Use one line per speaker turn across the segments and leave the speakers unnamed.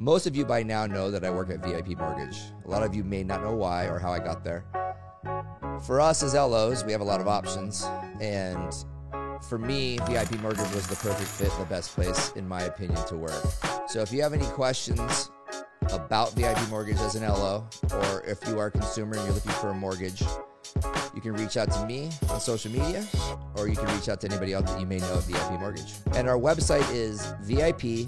Most of you by now know that I work at VIP Mortgage. A lot of you may not know why or how I got there. For us as LOs, we have a lot of options, and for me, VIP Mortgage was the perfect fit, the best place, in my opinion, to work. So if you have any questions about VIP Mortgage as an LO, or if you are a consumer and you're looking for a mortgage, you can reach out to me on social media, or you can reach out to anybody else that you may know at VIP Mortgage. And our website is vipmtginc.com.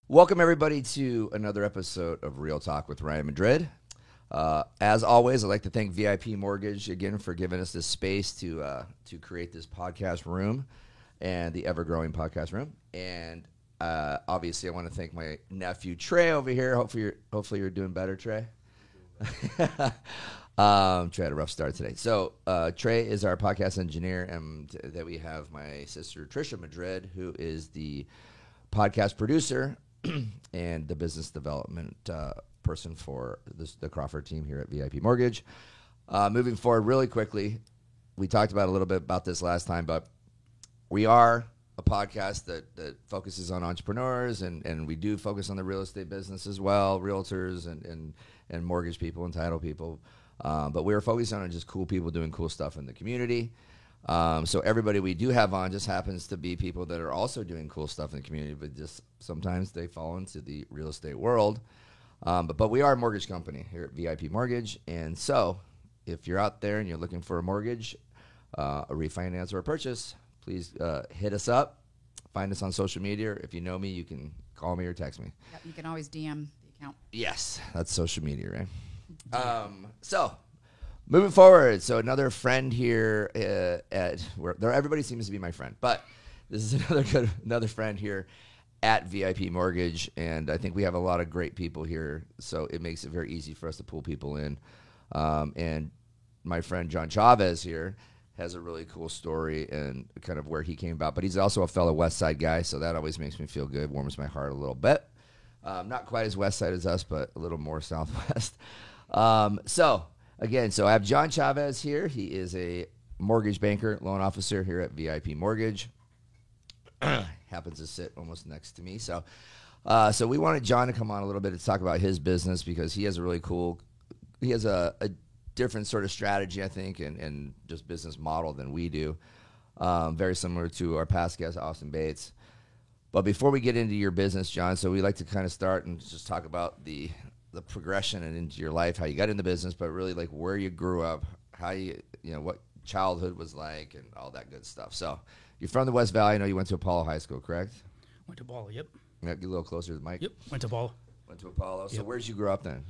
Welcome, everybody, to another episode of Real Talk with Ryan Madrid. As always, I'd like to thank VIP Mortgage again for giving us this space to create this podcast room and the ever-growing podcast room. And obviously, I want to thank my nephew, Trey, over here. Hopefully you're doing better, Trey. Trey had a rough start today. So Trey is our podcast engineer, and that we have my sister, Trisha Madrid, who is the podcast producer and the business development person for the Crawford team here at VIP Mortgage. Moving forward really quickly, we talked about a little bit about this last time, but we are a podcast that focuses on entrepreneurs, and we do focus on the real estate business as well, realtors and mortgage people and title people. But we're focusing on just cool people doing cool stuff in the community. So everybody we do have on just happens to be people that are also doing cool stuff in the community, but just sometimes they fall into the real estate world. But we are a mortgage company here at VIP Mortgage. And so if you're out there and you're looking for a mortgage, a refinance, or a purchase, please hit us up. Find us on social media. If you know me, you can call me or text me.
Yep, you can always DM the account.
Yes, that's social media, right? Moving forward, so another friend here everybody seems to be my friend, but this is another friend here at VIP Mortgage, and I think we have a lot of great people here, so it makes it very easy for us to pull people in. And my friend John Chavez here has a really cool story and kind of where he came about, but he's also a fellow West Side guy, so that always makes me feel good, warms my heart a little bit. Not quite as West Side as us, but a little more Southwest. Again, so I have John Chavez here. He is a mortgage banker, loan officer here at VIP Mortgage. Happens to sit almost next to me. So we wanted John to come on a little bit to talk about his business because he has a different sort of strategy, I think, and just business model than we do. Very similar to our past guest, Austin Bates. But before we get into your business, John, so we like to kind of start and just talk about the progression and into your life, how you got into business, but really like where you grew up, how what childhood was like, and all that good stuff. So you're from the West Valley. I know you went to Apollo High School, correct?
Went to Apollo, yep.
Get a little closer to the mic.
Yep, went to Apollo.
Went to Apollo.
Yep.
So where did you grow up then?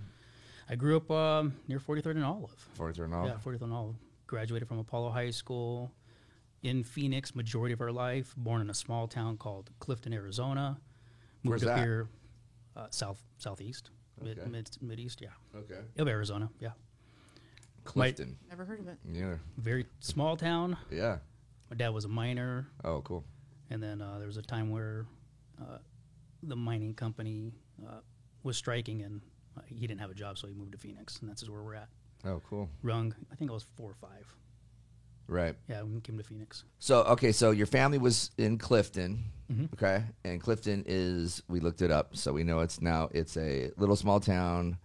I grew up near 43rd and Olive.
43rd and Olive?
Yeah, 43rd and Olive. Graduated from Apollo High School in Phoenix, majority of our life. Born in a small town called Clifton, Arizona.
Where's
Moved up
that?
here, southeast.
Okay.
Mid-east, yeah.
Okay.
Of Arizona, yeah.
Clifton.
Never heard of it.
Yeah.
Very small town.
Yeah.
My dad was a miner,
Oh, cool.
and then there was a time where the mining company was striking, and he didn't have a job, so he moved to Phoenix, and that's where we're at.
Oh, cool.
Rung, I think I was 4 or 5.
Right.
Yeah, we came to Phoenix.
So your family was in Clifton,
Mhm.
okay? And Clifton we looked it up, so we know it's a little small town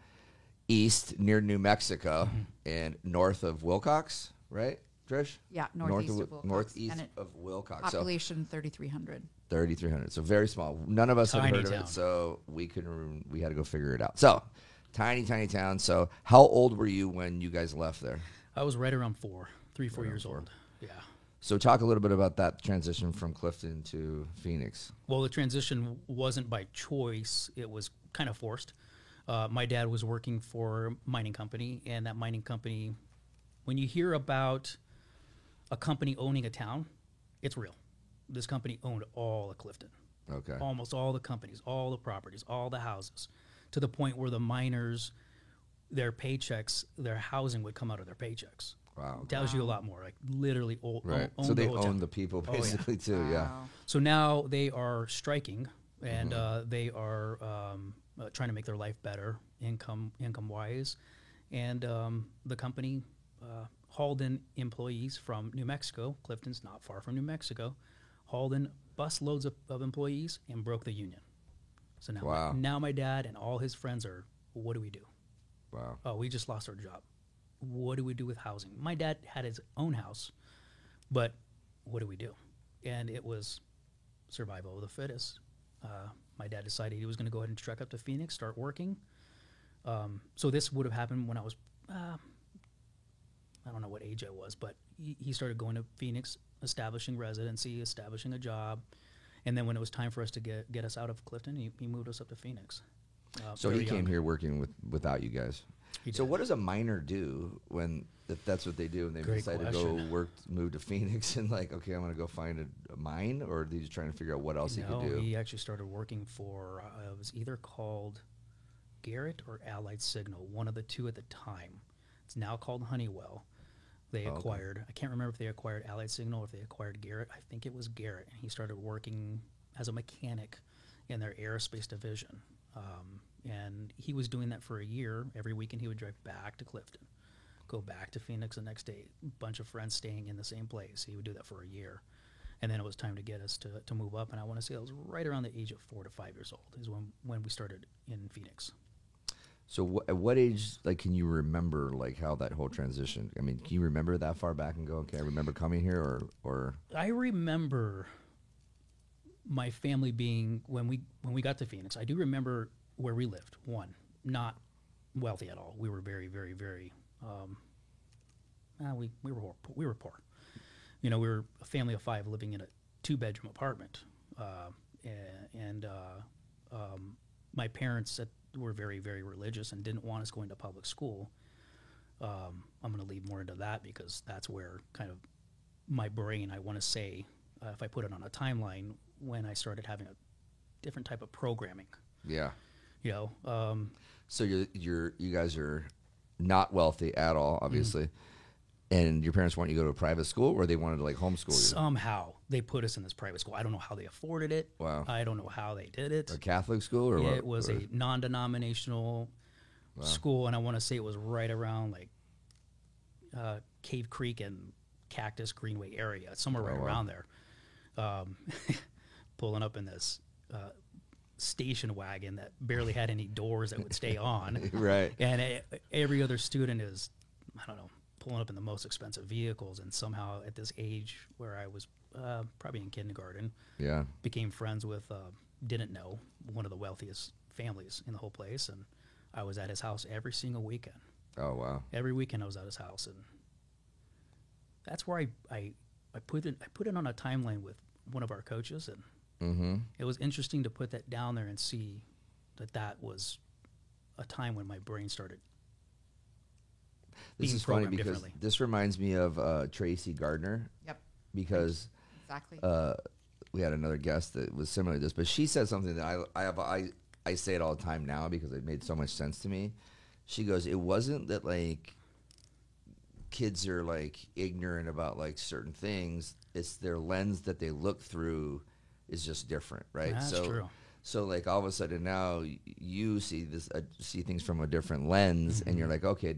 east near New Mexico and north of Wilcox, right, Trish?
Yeah, northeast of Wilcox.
Northeast
And
of Wilcox.
population 3,300.
3,300. So very small. None of us had
Tiny
heard of
town.
it, so we had to go figure it out. So tiny town. So how old were you when you guys left there?
I was right around 4 years
four.
old. Yeah.
So talk a little bit about that transition from Clifton to Phoenix.
Well, the transition wasn't by choice. It was kind of forced. My dad was working for a mining company, and that mining company, when you hear about a company owning a town, it's real. This company owned all of Clifton.
Okay.
Almost all the companies, all the properties, all the houses, to the point where the miners, their paychecks, their housing would come out of their paychecks.
Wow.
Tells you a lot more. Like literally,
Right.
own
So
the
they
hotel.
own the people
Oh, yeah.
basically too. Yeah.
Wow.
So now they are striking, and they are trying to make their life better, income wise, and the company hauled in employees from New Mexico. Clifton's not far from New Mexico. Hauled in bus loads of employees and broke the union. So now,
Wow.
now my dad and all his friends are, what do we do?
Wow.
Oh, we just lost our job. What do we do with housing? My dad had his own house, but what do we do? And it was survival of the fittest. My dad decided he was going to go ahead and trek up to Phoenix, start working. So this would have happened when I was, I don't know what age I was, but he started going to Phoenix, establishing residency, establishing a job. And then when it was time for us to get us out of Clifton, he moved us up to Phoenix.
So he came here working without you guys.
He
So
did.
what does a miner do when if that's what they do and they
Great
decide to
question.
go move to Phoenix and like, okay, I'm going to go find a mine, or are they just trying to figure out what else he
No,
could do?
he actually started working for, it was either called Garrett or Allied Signal, one of the two at the time. It's now called Honeywell. They
Okay.
acquired, I can't remember if they acquired Allied Signal or if they acquired Garrett. I think it was Garrett. And he started working as a mechanic in their aerospace division. And he was doing that for a year. Every weekend he would drive back to Clifton, go back to Phoenix the next day. A bunch of friends staying in the same place. He would do that for a year. And then it was time to get us to move up. And I want to say it was right around the age of 4 to 5 years old is when we started in Phoenix.
So at what age, like, can you remember like how that whole transition? I mean, can you remember that far back and go, okay, I remember coming here, or
I remember my family being when we got to Phoenix. I do remember where we lived. One, not wealthy at all. We were very, very, very. We were poor. You know, we were a family of 5 living in a 2-bedroom apartment, and my parents were very, very religious and didn't want us going to public school. I'm going to lead more into that because that's where kind of my brain, I want to say, if I put it on a timeline, when I started having a different type of programming.
yeah.
You know,
So you guys are not wealthy at all, obviously, and your parents want you to go to a private school, or they wanted to like homeschool you?
somehow they put us in this private school. I don't know how they afforded it.
Wow.
I don't know how they did it.
A Catholic school, or what?
It was
or-
a non-denominational school, and I want to say it was right around like Cave Creek and Cactus Greenway area, somewhere right
wow.
around there. Pulling up in this station wagon that barely had any doors that would stay on.
Right.
And every other student is, I don't know, pulling up in the most expensive vehicles. And somehow at this age where I was probably in kindergarten,
Yeah.
became friends with, didn't know, one of the wealthiest families in the whole place. And I was at his house every single weekend.
Oh wow.
Every weekend I was at his house. And that's where I put it on a timeline with one of our coaches. And
Mm-hmm.
it was interesting to put that down there and see that was a time when my brain started
This
being
is funny
programmed
because
differently.
this reminds me of Tracy Gardner,
Yep.
because
Exactly.
we had another guest that was similar to this, but she said something that I say it all the time now because it made so much sense to me. She goes, it wasn't that like kids are like ignorant about like certain things. It's their lens that they look through is just different, right?
That's
so,
true.
So like all of a sudden now you see this, see things from a different lens, and you're like, okay,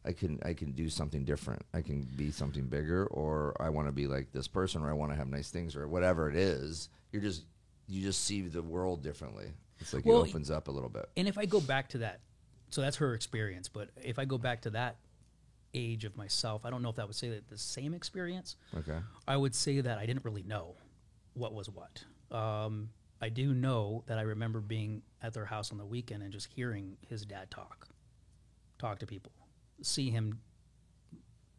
I can do something different. I can be something bigger, or I want to be like this person, or I want to have nice things, or whatever it is. You just see the world differently. It's like
Well,
it opens up a little bit.
And if I go back to that, so that's her experience, but if I go back to that age of myself, I don't know if that would say that the same experience.
Okay.
I would say that I didn't really know what was what. I do know that I remember being at their house on the weekend and just hearing his dad talk to people, see him,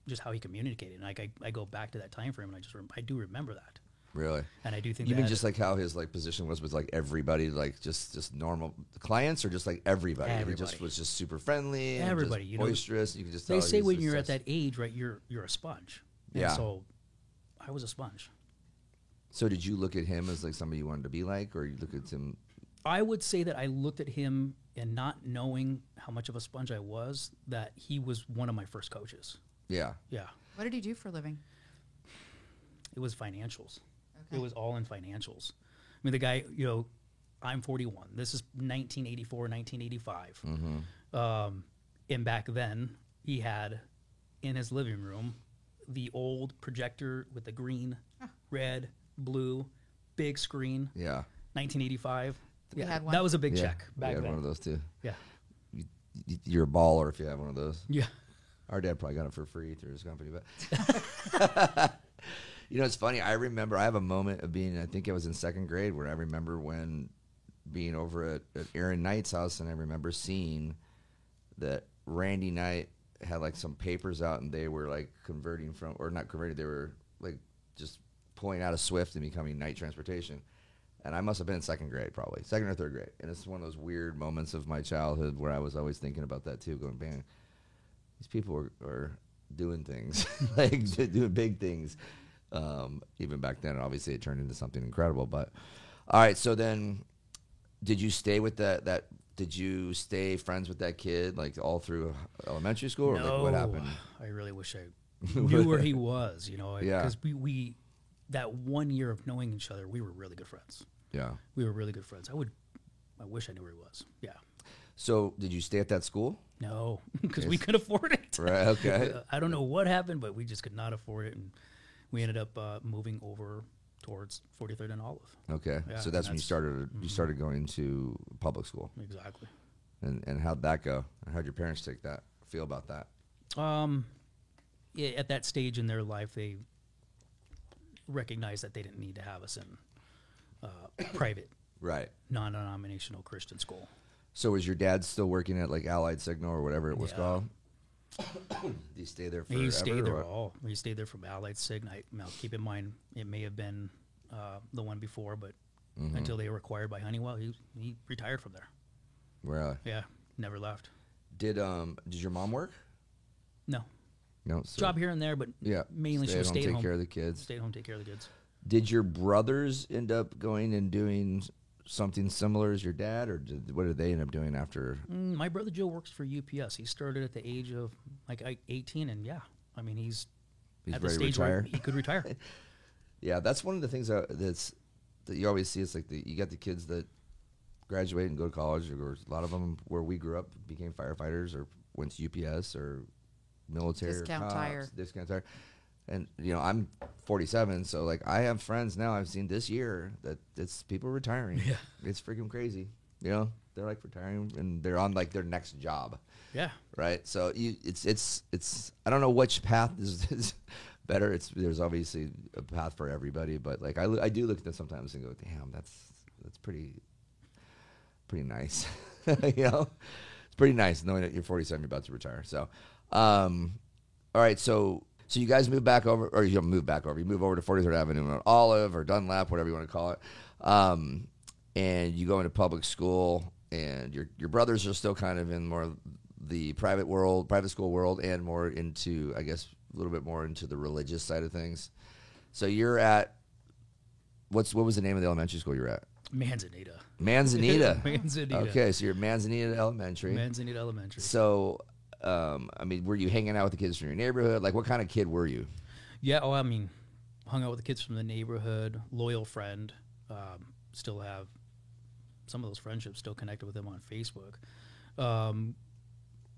just how he communicated. And like I go back to that time frame, and I do remember that.
Really?
And I do think
You mean
that
just like how his like position was with like everybody, like just normal clients, or just like everybody? He just
Everybody.
was just super friendly, and
Everybody,
just
you know,
boisterous. You can just
they
tell
say
he's
when
just
you're at
such-
that age, right, you're a sponge. And
Yeah.
so I was a sponge.
So did you look at him as like somebody you wanted to be like, or you look at him?
I would say that I looked at him and not knowing how much of a sponge I was, that he was one of my first coaches.
Yeah.
Yeah.
What did he do for a living?
It was financials.
Okay.
It was all in financials. I mean, the guy, I'm 41. This is 1984, 1985. And back then, he had in his living room the old projector with the green, red, blue, big screen.
Yeah.
1985.
We had one.
That was a big
Yeah.
check back
we had
then.
one of those too.
Yeah.
You're a baller if you have one of those.
Yeah.
Our dad probably got it for free through his company, but it's funny. I remember I have a moment of being, I think I was in second grade, where I remember when being over at Aaron Knight's house, and I remember seeing that Randy Knight had like some papers out, and they were like converting from, or not converting, they were like just pulling out of Swift and becoming Knight Transportation. And I must have been in second grade, probably second or third grade. And it's one of those weird moments of my childhood where I was always thinking about that too, going, man, these people are doing things, like doing big things. Even back then, obviously it turned into something incredible. But all right, so then did you stay with that did you stay friends with that kid like all through elementary school, or
No,
like what happened?
I really wish I knew where he was,
Yeah.
because we that 1 year of knowing each other, we were really good friends.
Yeah.
We were really good friends. I wish I knew where he was. Yeah.
So did you stay at that school?
No, because we
Yes.
could afford it.
Right. Okay.
I don't know what happened, but we just could not afford it, and we ended up moving over towards 43rd and Olive.
Okay.
Yeah,
So that's when you
that's-
started. You started going to public school,
Exactly.
and how'd that go? And how'd your parents feel about that?
Yeah, at that stage in their life, they recognized that they didn't need to have us in private,
Right.
non-denominational Christian school.
So was your dad still working at like Allied Signal or whatever it was
Yeah.
called? Did he stay there forever?
He stayed there
or what?
He stayed there from Allied Sig. Now, keep in mind, it may have been the one before, but until they were acquired by Honeywell, he retired from there.
Really?
Yeah, never left.
Did your mom work?
No,
No. So,
job here and there, but
Yeah.
mainly she was
home,
stay at
take
home.
care of the kids.
Stay at home, take care of the kids.
Did your brothers end up going and doing something similar as your dad, or what did they end up doing after?
My brother Joe works for UPS. He started at the age of 18, and yeah, I mean he's
He's
at the
ready to
stage where
retire?
he could retire.
Yeah, that's one of the things that you always see. It's like you got the kids that graduate and go to college, or a lot of them where we grew up became firefighters or went to UPS or military
Discount
or cops,
tire.
discount tire. And I'm 47, so like I have friends now I've seen this year that it's people retiring.
Yeah.
It's freaking crazy. They're like retiring and they're on like their next job.
Yeah,
Right. So it's I don't know which path is better. There's obviously a path for everybody, but like I do look at them sometimes and go, damn, that's pretty nice. It's pretty nice knowing that you're 47, you're about to retire. So, all right. So you guys move back over, or you don't move back over. You move over to 43rd Avenue on Olive or Dunlap, whatever you want to call it. And you go into public school, and your brothers are still kind of in more the private school world, and more into, I guess, a little bit more into the religious side of things. So you're at what was the name of the elementary school you're at?
Manzanita.
Manzanita.
Manzanita.
Okay, so you're at Manzanita Elementary.
Manzanita Elementary.
So, were you hanging out with the kids from your neighborhood? Like, what kind of kid were you?
Yeah, hung out with the kids from the neighborhood, loyal friend. Still have some of those friendships, still connected with them on Facebook.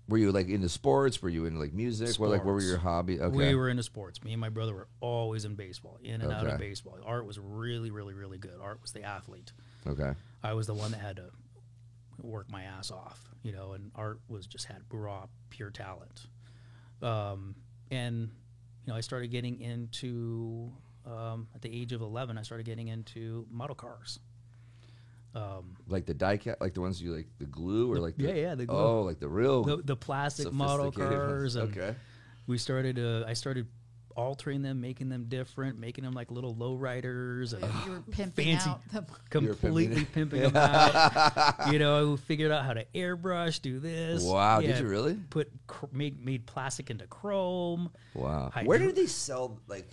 Were you like into sports? Were you into like music? What were your hobbies? Okay.
We were into sports. Me and my brother were always in baseball, in and out
Okay.
of baseball. Art was really, really, really good. Art was the athlete.
Okay.
I was the one that had to work my ass off, and Art had raw, pure talent. And I started getting into, at the age of 11, I started getting into model cars.
Like the die cat, like the ones you like the glue, or like
the glue.
Oh, like the real
The plastic model
sophisticated
cars.
ones.
And
Okay.
we started, I started altering them, making them different, making them like little lowriders. And
You were pimping
fancy-
out the.
completely
pimping
pimping them out. We figured out how to airbrush, do this.
Wow, did
Yeah,
you really?
Made plastic into chrome.
Wow.
Hydro-
Where do they sell like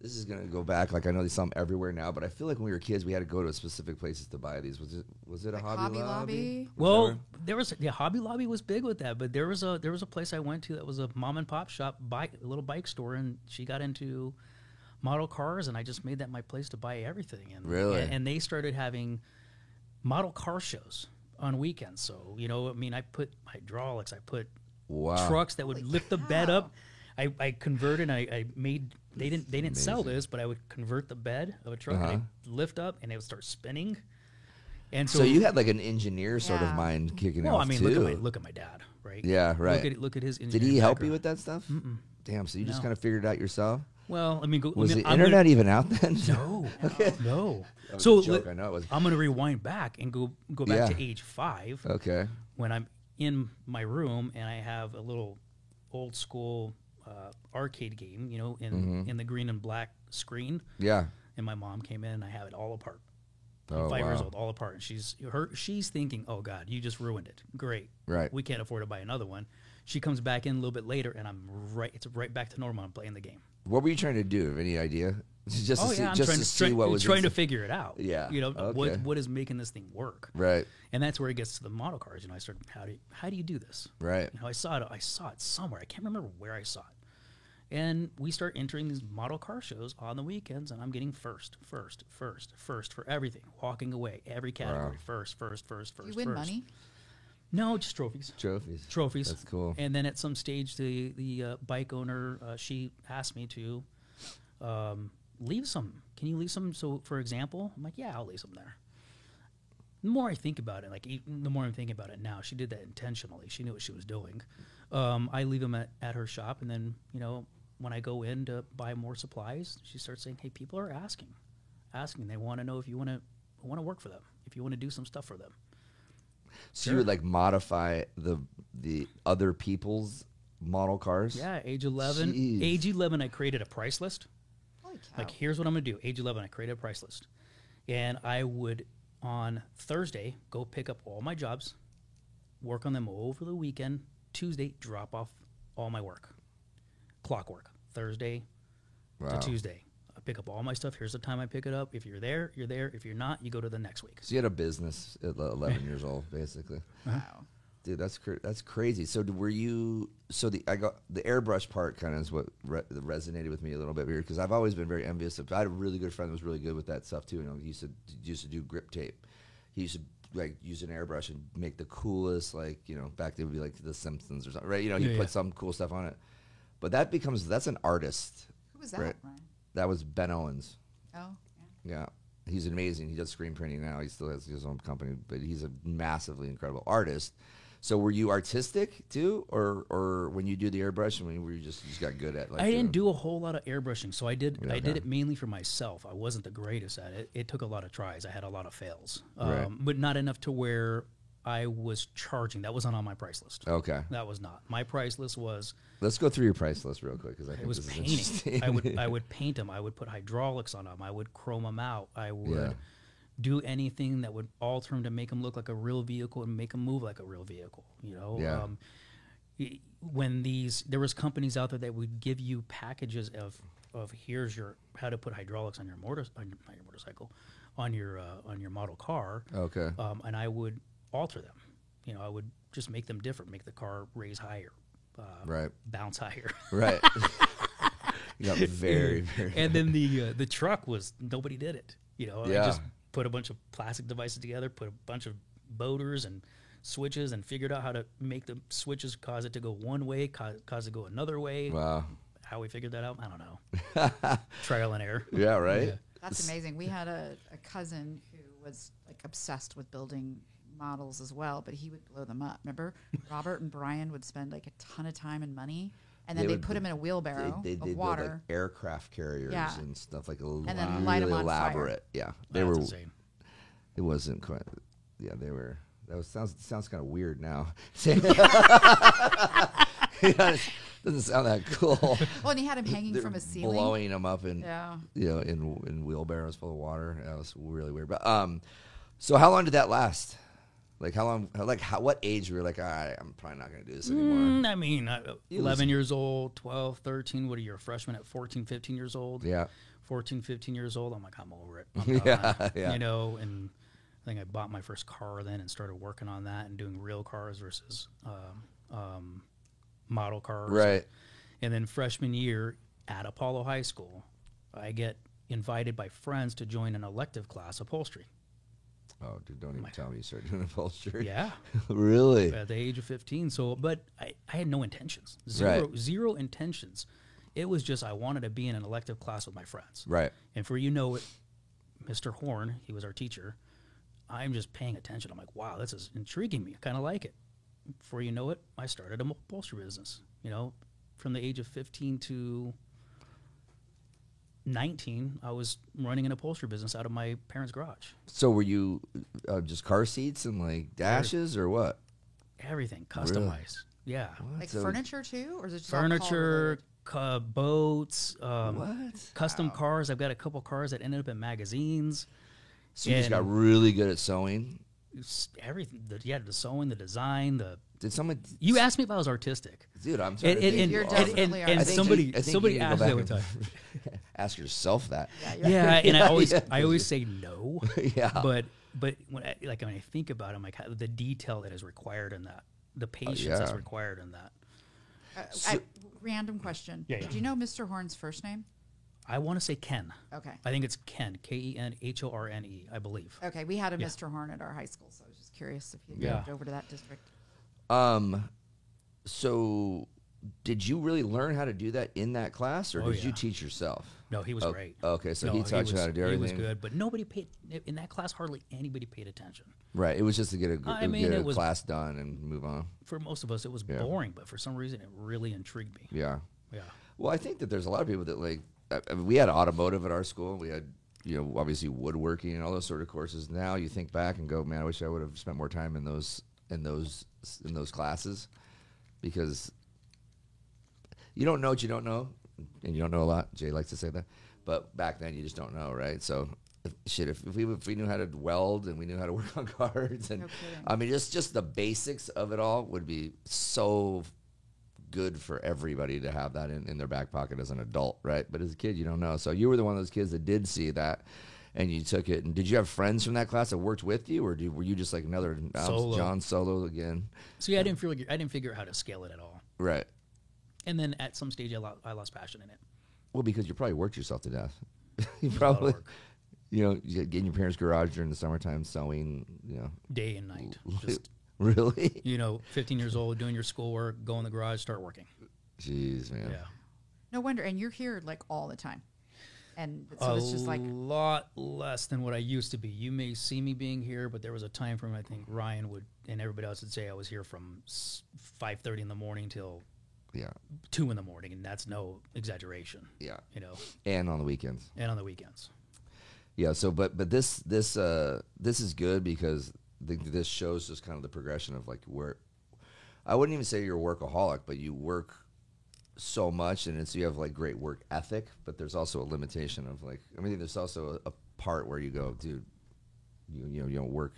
This is gonna go back. Like I know they sell them everywhere now, but I feel like when we were kids, we had to go to specific places to buy these. Was it a
Like
Hobby
Hobby
Lobby?
Lobby?
Well,
Whatever?
there was Hobby Lobby was big with that, but there was a place I went to that was a mom and pop shop, a little bike store, and she got into model cars, and I just made that my place to buy everything. And
Really?
and they started having model car shows on weekends. So I mean, I put hydraulics, I put
Wow.
trucks that would
Holy
lift the bed
cow.
up. I converted. I made. They didn't sell
amazing.
this, but I would convert the bed of a truck, and I'd lift up, and it would start spinning. And
So you had like an engineer sort of
Yeah.
mind kicking
well,
off
I mean,
too.
look at my dad, right?
Yeah, right.
Look at his.
Did he
engineering
help you
background.
with that stuff? Damn. So you just
No.
kind of figured it out yourself?
Well, I mean,
Was the
I'm
internet even out then?
Gonna, no.
That was
So
a joke. I know it was.
I'm going to rewind back and go back
Yeah.
to age 5
Okay.
when I'm in my room and I have a little old school arcade game, in the green and black screen.
Yeah.
And my mom came in and I have it all apart.
Oh,
I'm 5 years
wow.
old, all apart. And she's thinking, oh God, you just ruined it. Great.
Right.
We can't afford to buy another one. She comes back in a little bit later and it's right back to normal. I'm playing the game.
What were you trying to do? Have any idea? Just to see,
I'm
just
trying
to see what was
trying to
inside.
figure it out.
Yeah,
What
okay.
what is making this thing work?
Right.
And that's where it gets to the model cars. I started, how do you do this?
Right.
I saw it somewhere. I can't remember where I saw it. And we start entering these model car shows on the weekends, and I'm getting first for everything. Walking away, every category,
Wow.
first.
You win money?
No, just trophies.
Trophies. That's cool.
And then at some stage, the bike owner, she asked me to leave some. Can you leave some? So, for example, I'm like, yeah, I'll leave some there. The more I think about it, the more I'm thinking about it now, she did that intentionally. She knew what she was doing. I leave them at her shop, and then when I go in to buy more supplies, she starts saying, "Hey, people are asking. They want to know if you want to work for them, if you want to do some stuff for them."
So you would like modify the other people's model cars?
Yeah, age 11.
Jeez.
Age 11, I created a price list.
Holy cow.
Like, here's what I'm going to do. Age 11, I created a price list. And I would, on Thursday, go pick up all my jobs, work on them over the weekend. Tuesday, drop off all my work. Clockwork. Thursday
Wow.
to Tuesday. I pick up all my stuff. Here's the time I pick it up. If you're there, you're there. If you're not, you go to the next week.
So you had a business at 11 years old, basically.
Wow.
Dude, that's crazy. So were you? So the airbrush part kind of is what resonated with me a little bit weird because I've always been very envious of. I had a really good friend that was really good with that stuff too. He used to do grip tape. He used to like use an airbrush and make the coolest back then it would be like The Simpsons or something, right? He put some cool stuff on it. But that's an artist.
Who was that,
Right.
Ryan?
That was Ben Owens.
Oh, yeah.
Yeah. He's amazing. He does screen printing now. He still has his own company, but he's a massively incredible artist. So were you artistic too, or when you do the airbrush, were you just got good at? Like,
I didn't do a whole lot of airbrushing, so I did
Yeah,
I did
okay.
it mainly for myself. I wasn't the greatest at it. It took a lot of tries. I had a lot of fails,
Right.
but not enough to where I was charging. That wasn't on my price list.
Okay,
That was not. My price list was
let's go through your price list real quick because I think
it was
this is
painting.
interesting.
I would paint them. I would put hydraulics on them. I would chrome them out. I would
Yeah.
do anything that would alter them to make them look like a real vehicle and make them move like a real vehicle.
Yeah.
When there was companies out there that would give you packages of here's your how to put hydraulics on your motorcycle, on your model car.
Okay,
And I would alter them. I would just make them different, make the car raise higher,
right,
bounce higher.
right. You got very, very.
And then the truck was nobody did it. I
Yeah.
just put a bunch of plastic devices together, put a bunch of motors and switches, and figured out how to make the switches cause it to go one way, cause it to go another way.
Wow.
How we figured that out, I don't know. Trial and error.
Yeah. Right.
Yeah.
That's amazing. We had a cousin who was like obsessed with building models as well, but he would blow them up. Remember, Robert and Brian would spend like a ton of time and money, and then
They
they'd
would-
put them in a wheelbarrow
They
of
build
water.
like aircraft carriers
Yeah.
and stuff like
then light 'em
really
on fire.
elaborate. Yeah, they
That's
were.
insane.
It wasn't quite. Yeah, they were. Sounds kind of weird now. Yeah, it doesn't sound that cool.
Well, and he had them hanging
They're
from a ceiling.
blowing them up in
Yeah.
in wheelbarrows full of water. That was really weird. But so how long did that last? Like how long? What age were you like? All right, I'm probably not going to do this anymore.
I mean, 11 years old, 12, 13. What are you, a freshman at 14, 15 years old?
Yeah.
14, 15 years old. I'm like, I'm over it. I'm done.
Yeah.
You know, and I think I bought my first car then and started working on that and doing real cars versus model cars.
Right.
And then freshman year at Apollo High School, I get invited by friends to join an elective class, upholstery.
Oh, dude, don't even tell me you started doing upholstery.
Yeah.
Really?
At the age of 15. So, but I had no intentions.
Right.
Zero intentions. It was just I wanted to be in an elective class with my friends.
Right.
And for you know it, Mr. Horn, he was our teacher. I'm just paying attention. I'm like, wow, this is intriguing me. I kind of like it. Before you know it, I started a upholstery business. You know, from the age of 15 to 19, I was running an upholstery business out of my parents' garage.
So were you just car seats and like dashes or what?
Everything customized. Yeah.
What?
Like
So-
furniture too, or is it just all
Furniture,
car-related?
boats,
What?
custom cars. I've got a couple cars that ended up in magazines.
So you just
And-
got really good at sewing.
Everything. The sewing, the design, the.
Did someone?
You asked me if I was artistic.
Dude, I'm trying
And,
to
and,
think.
and,
You're
and,
definitely
and,
artistic.
somebody
I think
somebody
you need to
asked
go
me
back
one
and
time.
ask yourself that.
Yeah,
Yeah, and
Yeah.
I always say no.
Yeah.
But when I think about it, I'm like the detail that is required in that, the patience that's
yeah.
required in that.
Random question.
Yeah, yeah.
Did you know Mr. Horn's first name?
I want to say Ken.
Okay.
I think it's Ken, Kenhorne, I believe.
Okay, we had a
Yeah.
Mr. Horn at our high school, so I was just curious if you
Yeah.
moved over to that district.
So did you really learn how to do that in that class, or
Oh,
did you
yeah.
teach yourself?
No, he was
Oh,
great.
okay, so
No,
he taught you how to do everything.
He was good, but nobody paid in that class. Hardly anybody paid attention.
Right. It was just to get
I mean,
get a
it was-
class done and move on.
For most of us, it was
Yeah.
boring, but for some reason, it really intrigued me.
Yeah.
Yeah.
Well, I think that there's a lot of people that like. I mean, we had automotive at our school. We had, obviously woodworking and all those sort of courses. Now you think back and go, man, I wish I would have spent more time in those classes, because you don't know what you don't know, and you don't know a lot. Jay likes to say that, but back then you just don't know, right? So, if we knew how to weld and we knew how to work on cars, and
No kidding.
I mean, just the basics of it all would be so good for everybody to have that in their back pocket as an adult, right? But as a kid, you don't know. So you were the one of those kids that did see that, and you took it. And did you have friends from that class that worked with you, or were you just like another
Solo.
John Solo again?
See, I didn't figure out how to scale it at all.
Right.
And then at some stage, I lost passion in it.
Well, because you probably worked yourself to death. You
a lot of
probably,
work.
you get in your parents' garage during the summertime sewing.
Day and night. Just,
Really?
15 years old, doing your schoolwork, go in the garage, start working.
Jeez, man.
Yeah.
No wonder. And you're here like all the time. And so it's just like,
a lot less than what I used to be. You may see me being here, but there was a time frame I think Ryan would and everybody else would say I was here from 5:30 in the morning till
Yeah.
2 in the morning, and that's no exaggeration.
Yeah.
And
on the weekends.
on the weekends.
Yeah. So, but this is good because this shows just kind of the progression of like where I wouldn't even say you're a workaholic, but you work so much, and you have like great work ethic. But there's also a limitation of like, I mean, there's also a part where you go, dude, you don't work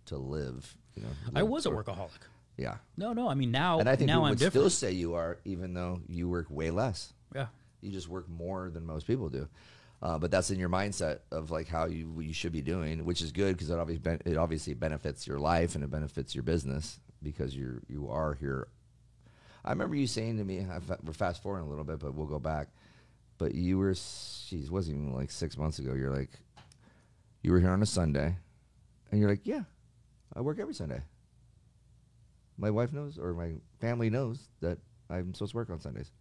to live.
I was a workaholic.
Yeah.
No. I mean now,
And I think
now
we
I'm
would
different.
still say you are, even though you work way less.
Yeah.
You just work more than most people do. But that's in your mindset of like how you should be doing, which is good because it obviously benefits your life and it benefits your business because you are here. I remember you saying to me, we're fast forwarding a little bit, but we'll go back. But you were, it wasn't even like 6 months ago. You're like, you were here on a Sunday, and you're like, yeah, I work every Sunday. My wife knows, or my family knows that I'm supposed to work on Sundays.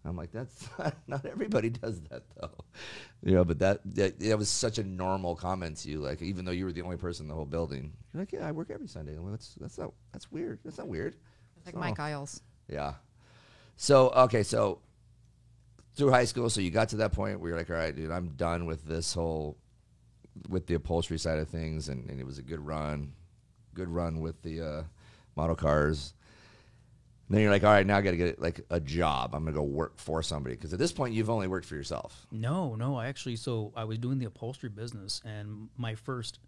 I'm like, that's not everybody does that though, but that was such a normal comment to you. Like, even though you were the only person in the whole building, you're like, yeah, I work every Sunday. Well, that's weird. That's not weird.
it's like Mike Isles.
Yeah. So, okay. So through high school, so you got to that point where you're like, all right, dude, I'm done with with the upholstery side of things. And it was a good run with the model cars. And then you're like, all right, now I got to get like a job. I'm going to go work for somebody. Because at this point, you've only worked for yourself.
No. I was doing the upholstery business, and my first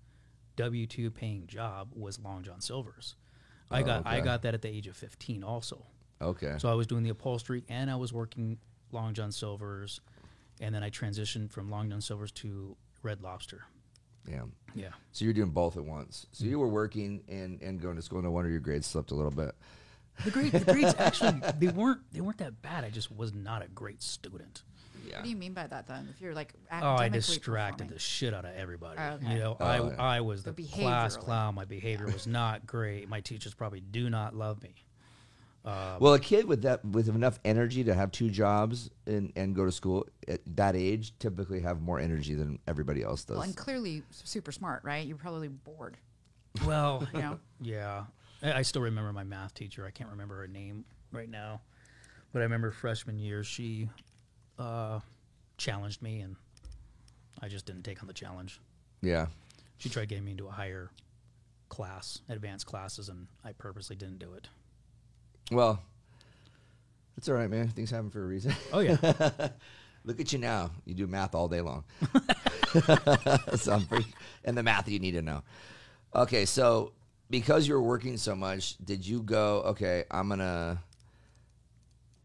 W-2 paying job was Long John Silver's.
Oh,
I
okay.
got that at the age of 15 also.
Okay.
So I was doing the upholstery and I was working Long John Silver's, and then I transitioned from Long John Silver's to Red Lobster.
Yeah.
Yeah.
So you're doing both at once. So you were working and going to school. No wonder your grades slipped a little bit.
The grades actually they weren't that bad. I just was not a great student.
Yeah.
What do you mean by that then? If you're like
Oh,
academically
I distracted
performing?
the shit out of everybody.
Oh, okay.
You know,
Oh, yeah.
I was
So
the class
behaviorally.
clown. My behavior was not great. My teachers probably do not love me.
Well, a kid with enough energy to have two jobs and go to school at that age typically have more energy than everybody else does.
Well, and clearly super smart, right? You're probably bored.
Well,
You know?
yeah. I still remember my math teacher. I can't remember her name right now, but I remember freshman year she challenged me, and I just didn't take on the challenge.
Yeah.
She tried getting me into a higher class, advanced classes, and I purposely didn't do it.
Well, it's all right, man. Things happen for a reason.
Oh yeah.
Look at you now. You do math all day long. So I'm pretty, and the math you need to know. Okay, so because you're working so much, did you go, okay, I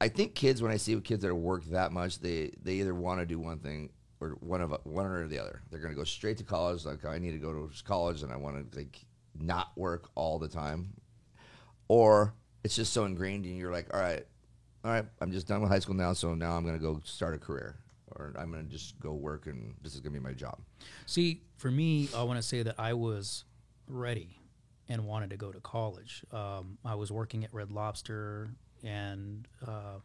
think kids, when I see kids that work that much, they either want to do one thing or one or the other. They're going to go straight to college, like I need to go to college and I want to like not work all the time. Or it's just so ingrained and you're like, all right, I'm just done with high school now, so now I'm going to go start a career. Or I'm going to just go work and this is going to be my job.
See, for me, I want to say that I was ready and wanted to go to college. I was working at Red Lobster, and a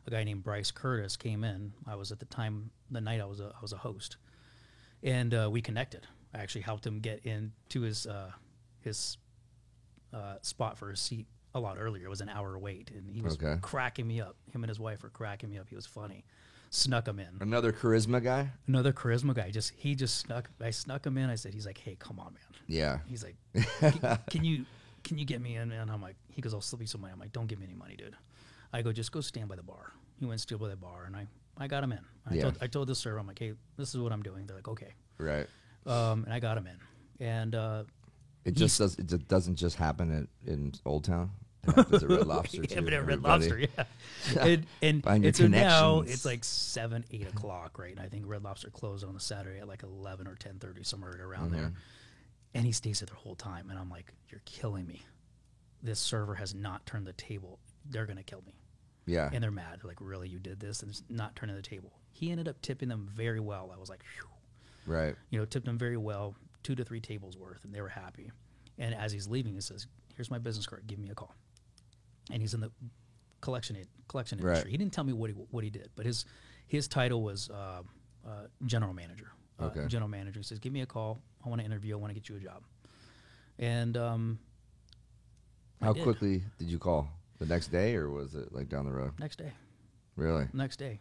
guy named Bryce Curtis came in. I was at the time, the night I was a host, and we connected. I actually helped him get into his spot for his seat a lot earlier. It was an hour wait, and he was
Okay.
cracking me up. Him and his wife were cracking me up. He was funny. Snuck him in.
Another charisma guy?
Another charisma guy. He just snuck. I snuck him in. I said, he's like, hey, come on, man.
Yeah.
He's like, can you get me in, man? I'm like, he goes, I'll slip you some money. I'm like, don't give me any money, dude. I go, just go stand by the bar. He went and stood by the bar, and I got him in. I told the server, I'm like, hey, this is what I'm doing. They're like, okay.
Right.
And I got him in. And
It doesn't just happen in Old Town. It happens at Red Lobster too.
yeah, but at Red
everybody.
Lobster, yeah.
Find your
so now
connections.
it's like 7, 8 o'clock, right? And I think Red Lobster closed on a Saturday at like 11 or 10:30, somewhere right around there. And he stays there the whole time, and I'm like, you're killing me. This server has not turned the table. They're gonna kill me.
Yeah.
And they're mad. They're like, really, you did this and it's not turning the table. He ended up tipping them very well. I was like, phew.
Right.
You know, tipped them very well, 2 to 3 tables worth, and they were happy. And as he's leaving, he says, here's my business card. Give me a call. And he's in the collection industry.
Right.
He didn't tell me what he did, but his title was general manager.
Okay.
General manager. He says, give me a call. I want to interview. I want to get you a job. And
How
did.
quickly did you call? The next day, or was it like down the road?
next day.
Really?
Next day.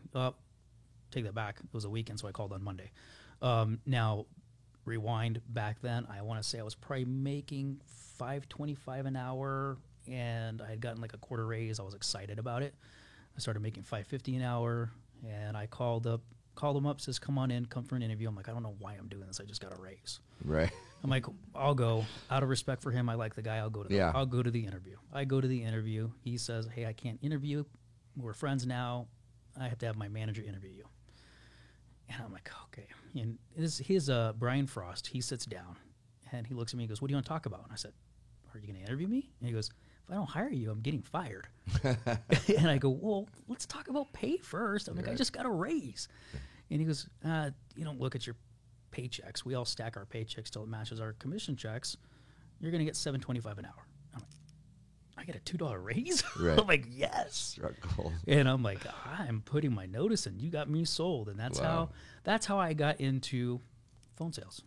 Take that back. It was a weekend, so I called on Monday. Now, rewind back then. I want to say I was probably making $5.25 an hour, and I had gotten like a quarter raise. I was excited about it. I started making $5.50 an hour, and I called him up, says, come on in, come for an interview. I'm like, I don't know why I'm doing this. I just got a raise.
Right.
I'm like, I'll go. Out of respect for him, I like the guy. I'll go to
Yeah.
I'll go to the interview. I go to the interview. He says, hey, I can't interview. We're friends now. I have to have my manager interview you. And I'm like, okay. And his Brian Frost, he sits down and he looks at me and goes, what do you want to talk about? And I said, are you going to interview me? And he goes, if I don't hire you, I'm getting fired. And I go, well, let's talk about pay first. I'm like, I just got a raise. And he goes, you don't look at your paychecks. We all stack our paychecks till it matches our commission checks. You're going to get $7.25 an hour. I'm like, I get a $2 raise?
Right.
I'm like, yes.
Struggle.
And I'm like, I'm putting my notice in. You got me sold. And that's
Wow.
how I got into phone sales.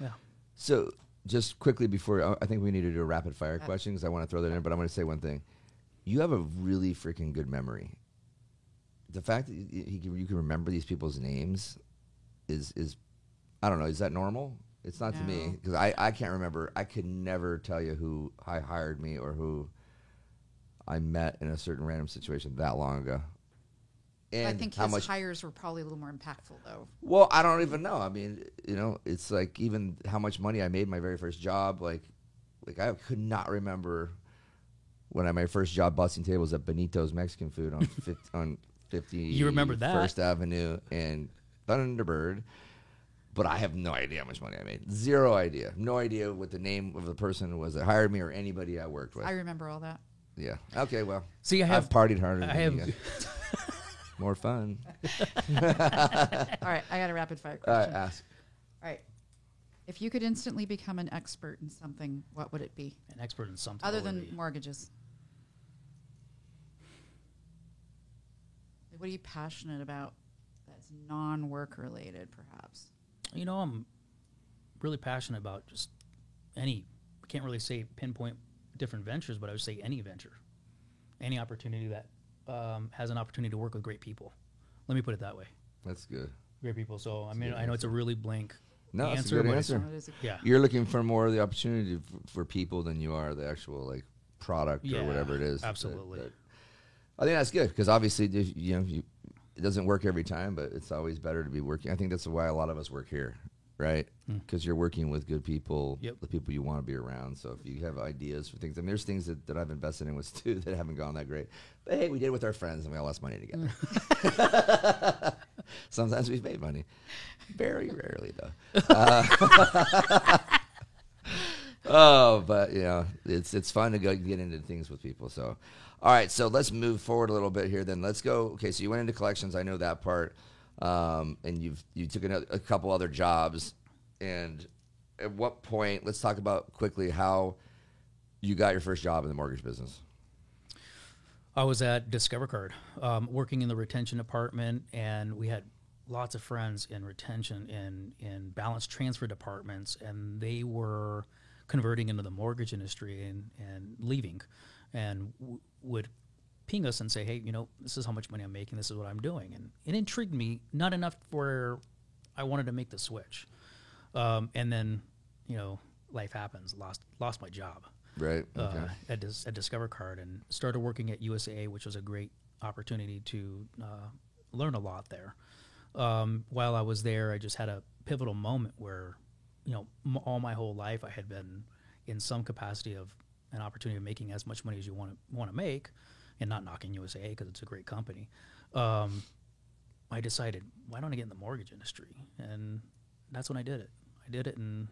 Yeah.
So, just quickly before, I think we need to do a rapid fire question because I want to throw that in, but I'm going to say one thing. You have a really freaking good memory. The fact that you can remember these people's names is I don't know, is that normal? It's not to me
No.
because I can't remember. I could never tell you who hired me or who I met in a certain random situation that long ago. And
I think
how
his
much
hires were probably a little more impactful, though.
Well, I don't even know. I mean, it's like even how much money I made my very first job. Like I could not remember when my first job busting tables at Benito's Mexican Food on 50
You remember that?
First Avenue and Thunderbird. But I have no idea how much money I made. Zero idea. No idea what the name of the person was that hired me or anybody I worked with.
I remember all that.
Yeah. Okay. Well,
See,
I've partied harder.
I
than
have.
you guys. More fun.
All right, I got a rapid fire
All right.
question.
Ask.
All right. If you could instantly become an expert in something, what would it be?
An expert in something.
Other
what would
than
it be?
mortgages. Like, what are you passionate about that's non-work related, perhaps?
I'm really passionate about just I can't really say pinpoint different ventures, but I would say any venture, any opportunity that has an opportunity to work with great people. Let me put it that way.
That's good.
Great people. So, I mean, I know it's a really blank
No, that's a
answer,
good
but
answer.
It is a-
yeah.
You're looking for more of the opportunity for people than you are the actual like product
Yeah,
or whatever it is.
absolutely.
I think that's good because obviously it doesn't work every time, but it's always better to be working. I think that's why a lot of us work here, right? Because you're working with good people,
Yep.
the people you want to be around. So if you have ideas for things, I mean, there's things that I've invested in with Stu that haven't gone that great. But hey, we did it with our friends and we all lost money together. Sometimes we've made money. Very rarely, though. But it's fun to go get into things with people. So, all right, so let's move forward a little bit here. Then let's go. Okay, so you went into collections. I know that part, and you took a couple other jobs. And at what point? Let's talk about quickly how you got your first job in the mortgage business.
I was at Discover Card, working in the retention department, and we had lots of friends in retention in balance transfer departments, and they were converting into the mortgage industry and leaving, and would ping us and say, hey, this is how much money I'm making, this is what I'm doing. And it intrigued me, not enough where I wanted to make the switch. And then, life happens, lost my job.
Right. Okay.
At Discover Card, and started working at USAA, which was a great opportunity to learn a lot there. While I was there, I just had a pivotal moment where, all my whole life I had been in some capacity of an opportunity of making as much money as you want to make, and not knocking USAA because it's a great company. I decided, why don't I get in the mortgage industry? And that's when I did it. And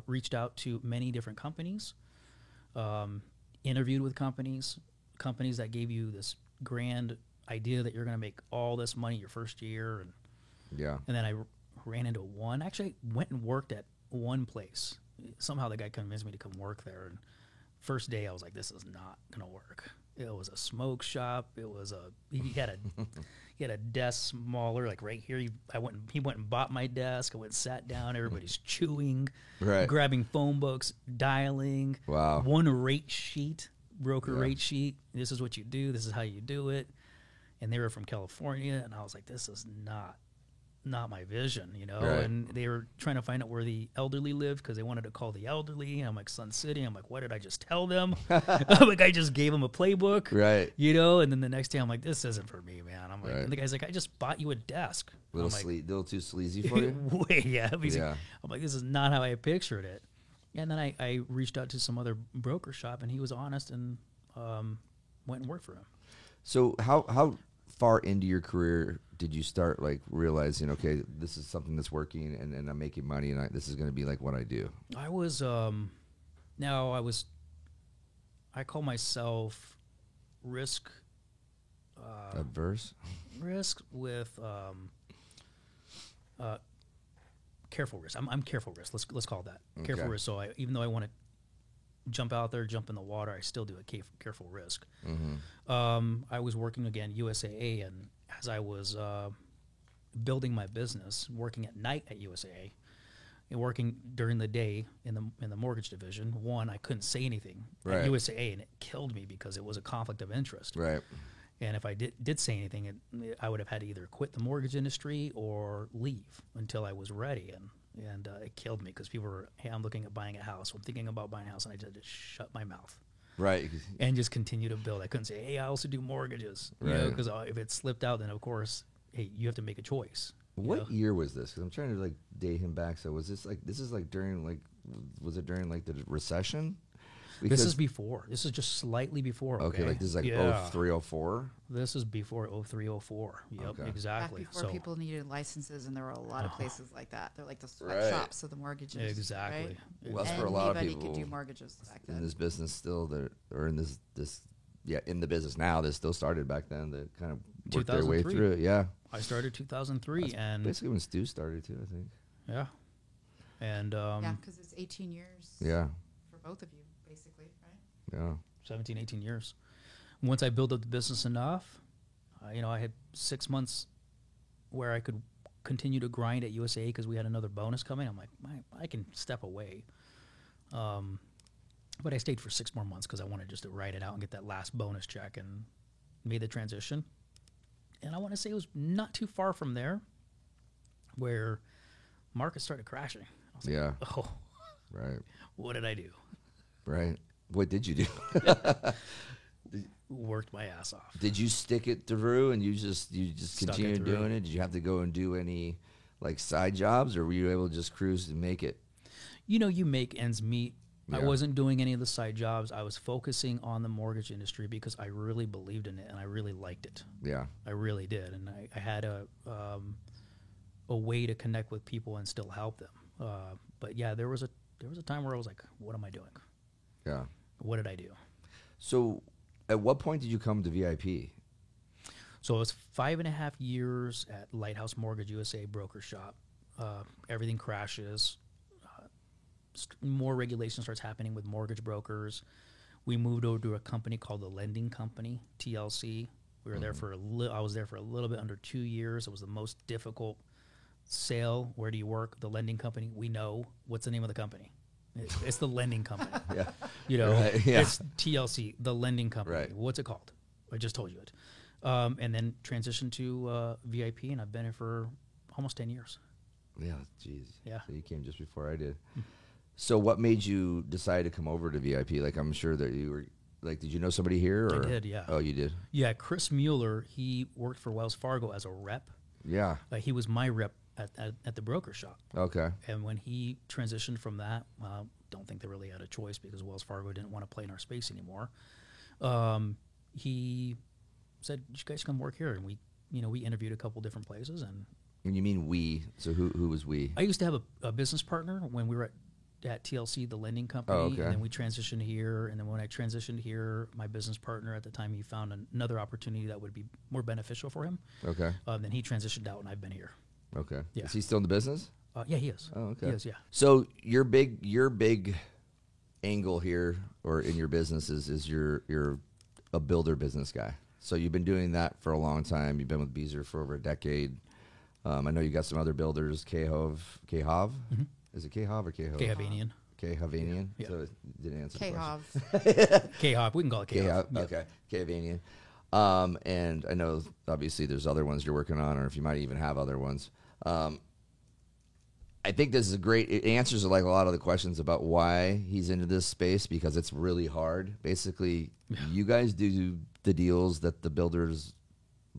reached out to many different companies. Interviewed with companies that gave you this grand idea that you're going to make all this money your first year, and then I ran into one. Actually, I went and worked at one place. Somehow the guy convinced me to come work there, and first day I was like, this is not going to work. It was a smoke shop. He had a desk smaller, like right here. He went and bought my desk. I went and sat down. Everybody's chewing,
Right.
grabbing phone books, dialing.
Wow.
One rate sheet, broker rate sheet. This is what you do. This is how you do it. And they were from California, and I was like, this is not my vision,
Right.
And they were trying to find out where the elderly lived because they wanted to call the elderly. And I'm like, Sun City. I'm like, what did I just tell them? I'm like, I just gave them a playbook,
Right.
And then the next day I'm like, this isn't for me, man. I'm like,
Right.
and the guy's like, I just bought you a desk.
Little
I'm like,
little too sleazy for you.
Wait, yeah.
Yeah.
I'm like, this is not how I pictured it. And then I reached out to some other broker shop, and he was honest, and went and worked for him.
So how far into your career did you start like realizing, okay, this is something that's working and I'm making money and this is going to be like what I do?
I was, I call myself risk
Adverse?
with careful risk. I'm careful risk. Let's call it that careful
Okay.
risk. So even though I want to jump out there, jump in the water, I still do a careful risk.
Mm-hmm.
I was working again USAA, and as I was building my business, working at night at USAA, and working during the day in the mortgage division, one, I couldn't say anything
Right.
at USAA, and it killed me because it was a conflict of interest.
Right.
And if I did say anything, I would have had to either quit the mortgage industry or leave until I was ready. And it killed me because people were, hey, I'm looking at buying a house. I'm thinking about buying a house, and I just shut my mouth.
Right.
and just continue to build. I couldn't say, hey, I also do mortgages,
Right.
because if it slipped out, then of course, hey, you have to make a choice. you
What
know?
year was this? Because I'm trying to like date him back. So was this like during like was it during like the recession?
This is before. This is just slightly before.
okay, like this is like
yeah.
03, 04?
This is before 03, 04. Yep,
Okay.
Back
exactly.
before people needed licenses, and there were a lot of places like that. They're like the
Right.
sweatshops of the mortgages.
Exactly.
Right?
Well, that's
And
for a lot of
anybody could
people
do mortgages back
in
then.
this business still that or in this in the business now that still started back then that kind of worked their way
2003.
through it. Yeah.
I started 2003, and
Basically when Stu started too, I think.
yeah, and
Yeah, because it's 18 years
Yeah.
for both of you, basically, right?
Yeah.
17, 18 years. Once I built up the business enough, I had 6 months where I could continue to grind at USA because we had another bonus coming. I'm like, I can step away. But I stayed for 6 more months because I wanted just to ride it out and get that last bonus check, and made the transition. And I want to say it was not too far from there where market started crashing. I was
Yeah.
like, oh,
Right.
what did I do?
Right. What did you do?
Worked my ass off.
Did you stick it through and you just
Stuck it
continued
through.
doing it? Did you have to go and do any like side jobs, or were you able to just cruise and make it?
You make ends meet. I
Yeah.
wasn't doing any of the side jobs. I was focusing on the mortgage industry because I really believed in it and I really liked it.
Yeah.
I really did, and I had a way to connect with people and still help them. But yeah, there was a time where I was like, "What am I doing?
Yeah.
What did I do?"
So, at what point did you come to VIP?
So it was 5.5 years at Lighthouse Mortgage USA broker shop. Everything crashes. More regulation starts happening with mortgage brokers. We moved over to a company called the Lending Company, TLC. We were there for I was there for a little bit under 2 years. It was the most difficult sale. Where do you work? The Lending Company. We know. What's the name of the company? It's the Lending Company.
Yeah. Right, yeah.
It's TLC, the Lending Company.
Right.
What's it called? I just told you it. And then transitioned to VIP, and I've been here for almost 10 years.
Yeah. Jeez.
Yeah.
So you came just before I did. So what made you decide to come over to VIP? Like, I'm sure that you were like, did you know somebody here? Or?
I did, yeah.
Oh, you did?
Yeah, Chris Mueller, he worked for Wells Fargo as a rep.
Yeah.
He was my rep at the broker shop.
Okay.
And when he transitioned from that, don't think they really had a choice because Wells Fargo didn't want to play in our space anymore. He said, "You guys come work here," and we interviewed a couple different places. And
When you mean we, so who was we?
I used to have a business partner when we were at TLC, the lending company,
Oh, okay.
and then we transitioned here. And then when I transitioned here, my business partner at the time, he found another opportunity that would be more beneficial for him.
Okay.
Then he transitioned out, and I've been here.
Okay.
Yeah.
Is he still in the business?
Yeah, he is.
Oh, okay.
He is, yeah.
So your big angle here, or in your business, is you're a builder business guy. So you've been doing that for a long time. You've been with Beazer for over a decade. I know you got some other builders, KHOV. Is it KHOV or KHOV?
K-Havanian.
KHOVanian.
Yeah.
So it didn't answer the question.
K-Hov.
K-Hop. We can call it K-Hop.
KHOV. Okay. KHOVanian. And I know obviously there's other ones you're working on, or if you might even have other ones. I think this is it answers like a lot of the questions about why he's into this space, because it's really hard. Basically, you guys do the deals that the builders,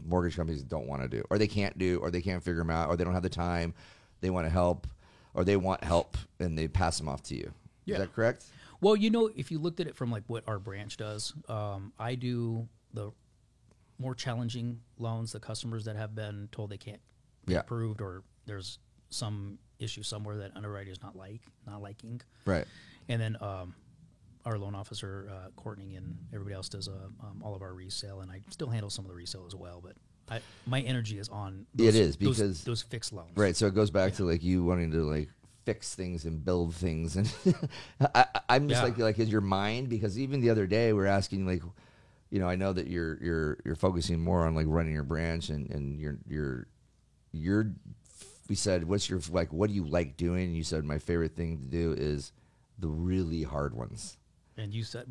mortgage companies don't want to do, or they can't do, or they can't figure them out, or they don't have the time. They want to help, or they want help, and they pass them off to you.
Yeah.
Is that correct?
Well, if you looked at it from like what our branch does, I do the more challenging loans, the customers that have been told they can't be
Yeah.
approved, or there's some issue somewhere that underwriter is not liking.
Right.
And then our loan officer, Courtney, and everybody else does all of our resale, and I still handle some of the resale as well. But my energy is on those fixed loans.
Right. So it goes back to like you wanting to like fix things and build things, and I'm just like is your mind, because even the other day we're asking like, I know that you're focusing more on like running your branch and you're we said, what do you like doing? And you said, my favorite thing to do is the really hard ones.
And you said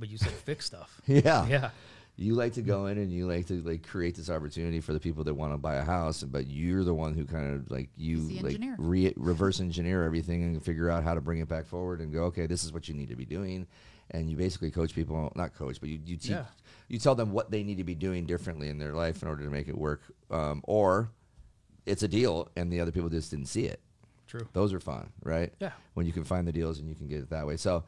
fix stuff.
Yeah.
Yeah.
You like to go in and you like to like create this opportunity for the people that want to buy a house, but you're the one who kind of like
He's the
like
engineer.
reverse engineer everything and figure out how to bring it back forward and go, okay, this is what you need to be doing, and you basically coach people, not coach, but you teach,
Yeah.
you tell them what they need to be doing differently in their life in order to make it work, or it's a deal and the other people just didn't see it.
True.
Those are fun, right?
Yeah.
When you can find the deals and you can get it that way. So,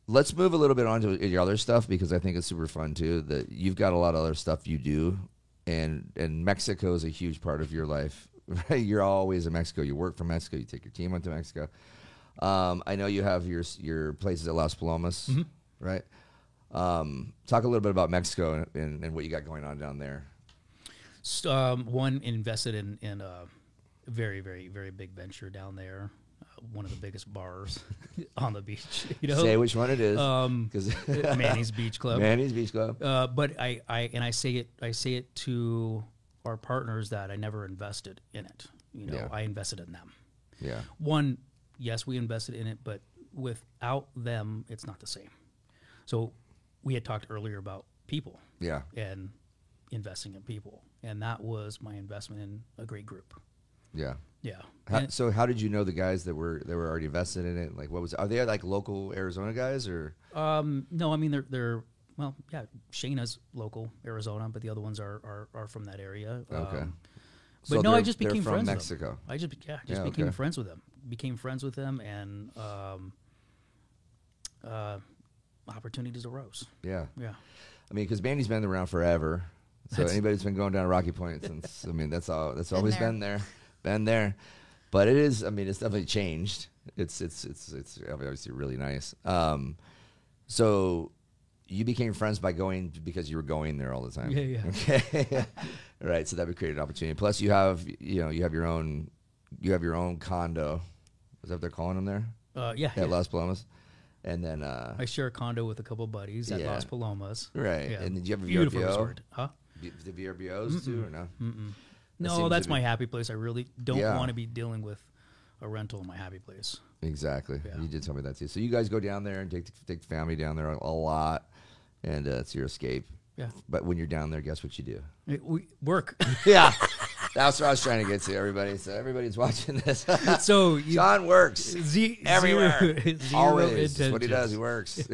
let's move a little bit on to your other stuff because I think it's super fun too. That you've got a lot of other stuff you do, and Mexico is a huge part of your life. Right? You're always in Mexico. You work from Mexico. You take your team into Mexico. I know you have your places at Las Palomas, right? Talk a little bit about Mexico and what you got going on down there.
One invested in a very, very, very big venture down there. One of the biggest bars on the beach. You know,
Say which one it is. 'Cause
Manny's Beach Club.
Manny's Beach Club.
But I say it to our partners that I never invested in it. You know,
Yeah.
I invested in them.
Yeah.
One, yes, we invested in it, but without them, it's not the same. So we had talked earlier about people
Yeah.
and investing in people, and that was my investment in a great group.
Yeah.
Yeah.
So how did you know the guys that were already invested in it? Like, are they like local Arizona guys or?
No, I mean they're well, yeah. Shayna's local Arizona, but the other ones are from that area.
Okay.
But no, I just
they're
became
from
friends
Mexico.
with them. I just
Yeah,
became
okay.
friends with them. Became friends with them, and opportunities arose.
Yeah.
Yeah.
I mean, because Manny's been around forever. So
That's-
anybody's been going down Rocky Point since. I mean, that's always
there.
been there. But it is. I mean, it's definitely changed. It's obviously really nice. So you became friends by going because you were going there all the time.
Yeah, yeah.
Okay. Right. So that would create an opportunity. Plus, you have your own condo. Is that what they're calling them there
Yeah.
at Las Palomas? And then
I share a condo with a couple buddies at
Yeah.
Las Palomas.
right.
Yeah.
And did you have a
Beautiful
VRBO?
resort. Huh?
The VRBOs too, or no?
No,
seems
that's
to
my
be-
happy place. I really don't
Yeah.
want to be dealing with a rental in my happy place.
Exactly.
Yeah.
You did tell me that too. So you guys go down there and take the family down there a lot, and it's your escape.
Yeah.
But when you're down there, guess what you do?
We work.
Yeah, that's what I was trying to get to. Everybody, so everybody's watching this.
So you,
John works everywhere.
Zero
Always. That's what he
intentions.
does. He works.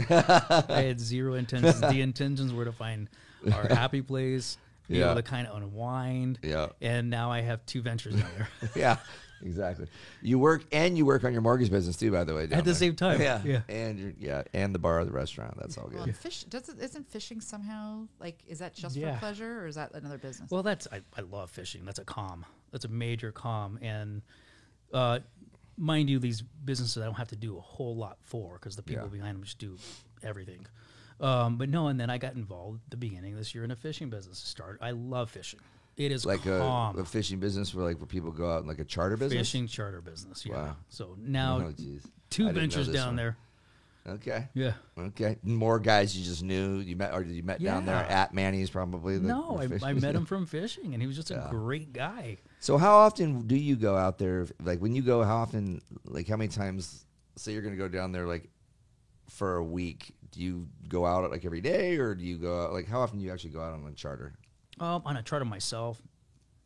I had zero intentions. The intentions were to find our happy place, be
Yeah.
able to kind of unwind.
Yeah.
And now I have two ventures down there
Yeah. Exactly. You work on your mortgage business too, by the way. down
at the
there.
same time.
Yeah. And the bar, the restaurant. That's all
Well,
good.
isn't fishing somehow like, is that just
Yeah.
for pleasure or is that another business?
Well, I love fishing. That's a calm. That's a major calm. And mind you, these businesses I don't have to do a whole lot for because the people
Yeah.
behind them just do everything. But no, and then I got involved at the beginning of this year in a fishing business. I love fishing. It is
Like
calm.
a fishing business where people go out in like a charter business.
Fishing charter business, yeah.
Wow.
So now
Oh, geez. I
two
didn't know
ventures
this
down
one.
there.
Okay.
Yeah.
Okay. More guys you just knew you met, or did you met down there
Yeah.
at Manny's probably?
No,
the fish
I met
business?
him from fishing, and he was just a great guy.
So how often do you go out there? Like when you go, how often? Like how many times? Say you're going to go down there like for a week. Do you go out like every day, or do you go out, like how often do you actually go out on a charter?
On a charter myself,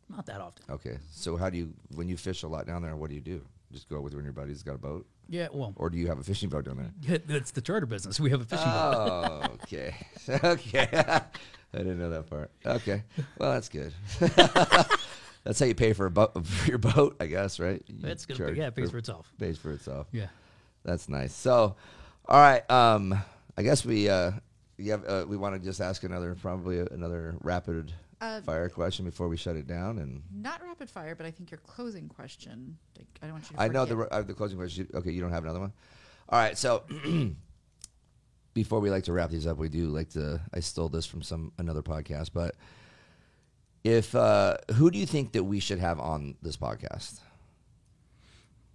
not that often.
Okay. So how do you when you fish a lot down there? What do you do? Just go with one of your buddies got a boat,
Yeah, well,
or do you have a fishing boat down there?
that's the charter business. We have a fishing boat.
Oh, okay. Okay. I didn't know that part. Okay. Well, that's good. That's how you pay for for your boat, I guess, right? You
That's good.
charge
Yeah, it pays for itself.
Pays for itself.
Yeah.
That's nice. So, all right. I guess we want to just ask another rapid fire question before we shut it down. And
Not rapid fire, but I think your closing question. Like, I don't want you to
I know
forget.
the closing question. Okay, you don't have another one. All right. So before we like to wrap these up, we do like to. I stole this from another podcast, but if who do you think that we should have on this podcast?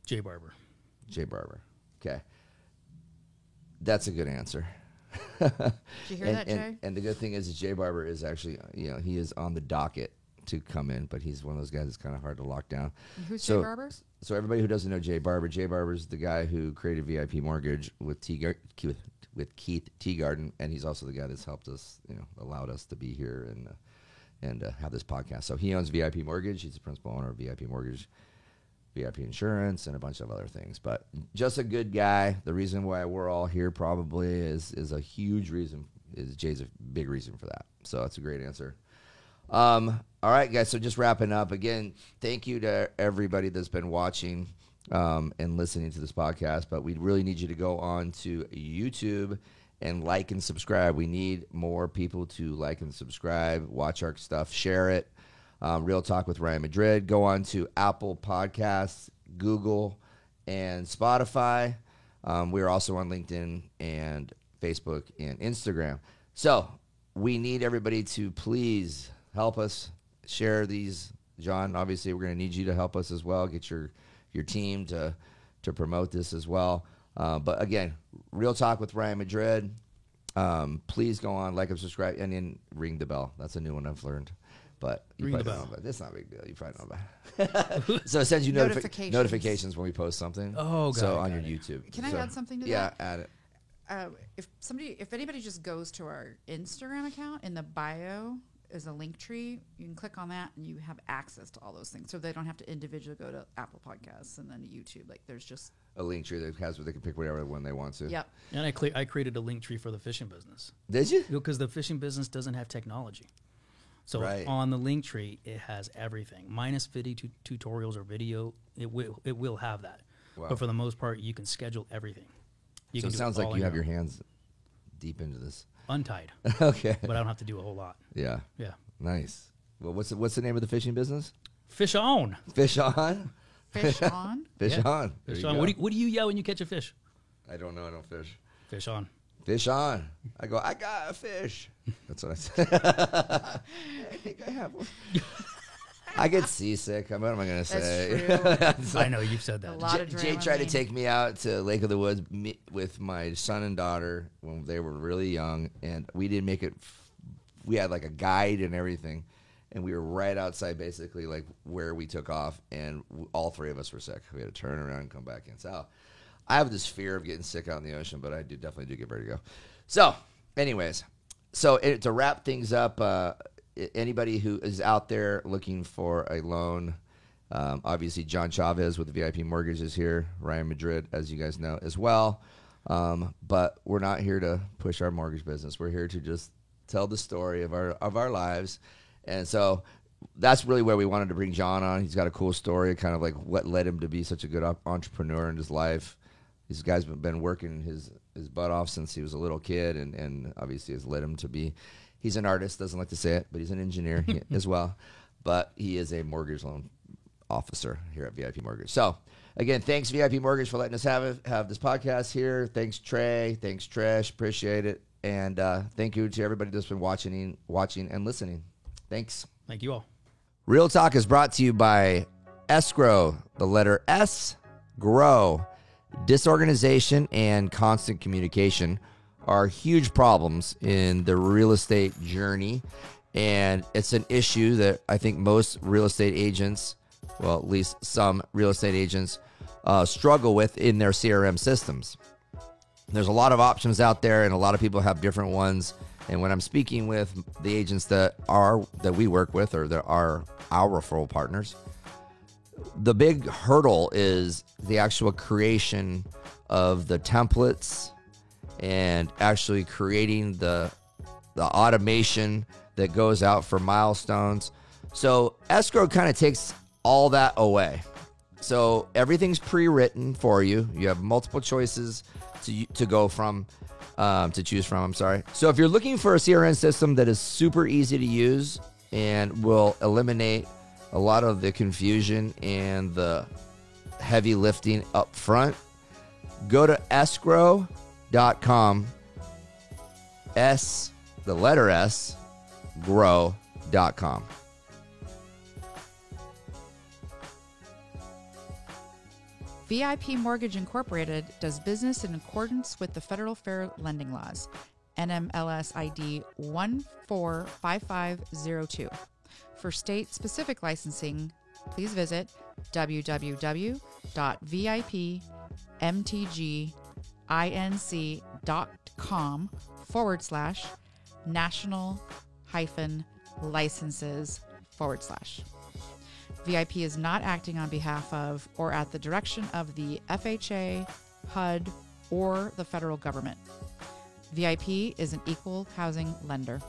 Jay Barber.
Jay Barber. Okay, that's a good answer.
Did you hear that, Jay?
And the good thing is Jay Barber is actually, he is on the docket to come in, but he's one of those guys that's kind of hard to lock down.
And who's
So-
Jay Barber?
So everybody who doesn't know Jay Barber is the guy who created VIP Mortgage with with Keith Teagarden, and he's also the guy that's helped us, allowed us to be here and have this podcast. So he owns VIP Mortgage. He's the principal owner of VIP Mortgage, VIP Insurance, and a bunch of other things. But just a good guy. The reason why we're all here probably is a huge reason. Jay's a big reason for that. So that's a great answer. All right, guys. So just wrapping up again. Thank you to everybody that's been watching and listening to this podcast. But we really need you to go on to YouTube and like and subscribe. We need more people to like and subscribe, watch our stuff, share it. Real Talk with Ryan Madrid. Go on to Apple Podcasts, Google, and Spotify. We're also on LinkedIn and Facebook and Instagram. So we need everybody to please help us share these. John, obviously, we're going to need you to help us as well. Get your team to promote this as well. But again, Real Talk with Ryan Madrid. Please go on, like and subscribe, and then ring the bell. That's a new one I've learned. But you
Ring the
probably don't
bell.
know about it. It's not a big deal. You probably know about it. So it sends you notifications when we post something.
Oh, got
so
it,
on
got
your
it.
YouTube.
Can I add something to
Yeah,
that?
add it.
If anybody just goes to our Instagram account, in the bio is a link tree. You can click on that and you have access to all those things. So they don't have to individually go to Apple Podcasts and then YouTube. Like there's just
A link tree that has where they can pick whatever one they want to.
yep.
And I created a link tree for the fishing business
Did you?
because the fishing business doesn't have technology. So
Right.
on the link tree, it has everything minus video tutorials or video. It will have that.
Wow.
But for the most part, you can schedule everything. You
So
can
it
do
sounds
all
like
on
you have
own.
your hands deep into this.
Untied,
Okay.
but I don't have to do a whole lot.
Yeah.
Yeah.
Nice. Well, what's the name of the fishing business?
Fish on.
Fish on.
Fish on.
Fish
Yeah.
on. There
Fish
you
on.
go.
What do you yell when you catch a fish?
I don't know. I don't fish.
Fish on.
Fish on. I go, I got a fish. That's what I said. I think I have one. I get seasick. What am I going to say?
That's true.
I know you've said that.
A lot of
Jay tried to
adrenaline.
take me out to Lake of the Woods with my son and daughter when they were really young, and we didn't make it. We had like a guide and everything, and we were right outside basically like where we took off, and all three of us were sick. We had to turn around and come back in. So I have this fear of getting sick out in the ocean, but I definitely do get ready to go. So anyways, to wrap things up, anybody who is out there looking for a loan, obviously John Chavez with VIP Mortgage is here, Ryan Madrid, as you guys know, as well. But we're not here to push our mortgage business. We're here to just tell the story of our lives. And so that's really where we wanted to bring John on. He's got a cool story, kind of like what led him to be such a good entrepreneur in his life. These guys have been working his butt off since he was a little kid, and obviously has led him to be. He's an artist, doesn't like to say it, but he's an engineer as well. But he is a mortgage loan officer here at VIP Mortgage. So, again, thanks VIP Mortgage for letting us have this podcast here. Thanks Trey, thanks Trish, appreciate it, and thank you to everybody that's been watching and listening. Thanks.
Thank you all.
Real Talk is brought to you by Escrow, the letter S, Grow. Disorganization and constant communication are huge problems in the real estate journey, and it's an issue that I think most real estate agents, well, at least some real estate agents, struggle with in their CRM systems. There's a lot of options out there, and a lot of people have different ones. And when I'm speaking with the agents that we work with, or that are our referral partners, the big hurdle is the actual creation of the templates and actually creating the automation that goes out for milestones. So Escrow kind of takes all that away. So everything's pre-written for you. You have multiple choices to go from, to choose from. I'm sorry. So if you're looking for a CRM system that is super easy to use and will eliminate a lot of the confusion and the heavy lifting up front, go to escrow.com, the letter S, grow.com.
VIP Mortgage Incorporated does business in accordance with the Federal Fair Lending Laws, NMLS ID 145502. For state-specific licensing, please visit www.vipmtginc.com vip.com/national-licenses/. VIP is not acting on behalf of or at the direction of the FHA, HUD, or the federal government. VIP is an equal housing lender.